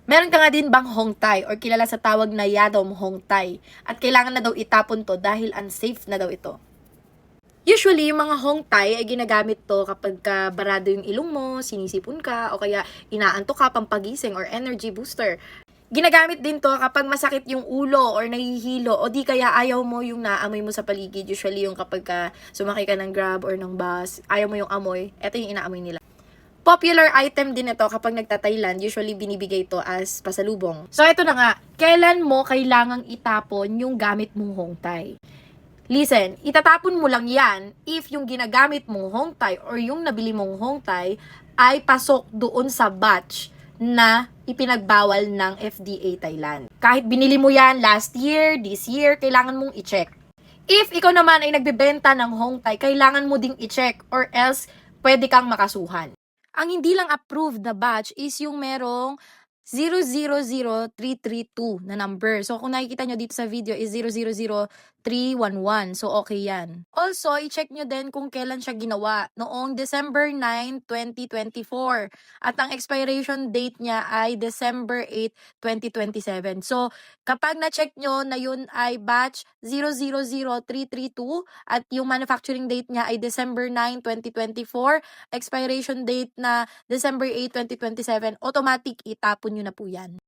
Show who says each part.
Speaker 1: Meron ka nga din bang hongtay or kilala sa tawag na yadom hongtay at kailangan na daw itapon to dahil unsafe na daw ito? Usually, yung mga hongtay ay ginagamit to kapag barado yung ilong mo, sinisipon ka, o kaya inaantok ka, pampagising or energy booster. Ginagamit din to kapag masakit yung ulo or nahihilo o di kaya ayaw mo yung naamoy mo sa paligid. Usually yung kapag sumakay ka ng Grab or ng bus, ayaw mo yung amoy, eto yung inaamoy nila. Popular item din ito kapag nagta-Thailand, usually binibigay to as pasalubong. So ito na nga, kailan mo kailangang itapon yung gamit mong hongtay? Listen, itatapon mo lang yan if yung ginagamit mong hongtay or yung nabili mong hongtay ay pasok doon sa batch na ipinagbawal ng FDA Thailand. Kahit binili mo yan last year, this year, kailangan mong i-check. If ikaw naman ay nagbebenta ng hongtay, kailangan mo ding i-check or else pwede kang makasuhan. Ang hindi lang approved na batch is yung merong 000332 na number. So, kung nakikita nyo dito sa video is 000311. So, okay yan. Also, i-check nyo din kung kailan siya ginawa. Noong December 9, 2024. At ang expiration date niya ay December 8, 2027. So, kapag na-check nyo na yun ay batch 000332 at yung manufacturing date niya ay December 9, 2024, expiration date na December 8, 2027, automatic itapon nyo na po yan.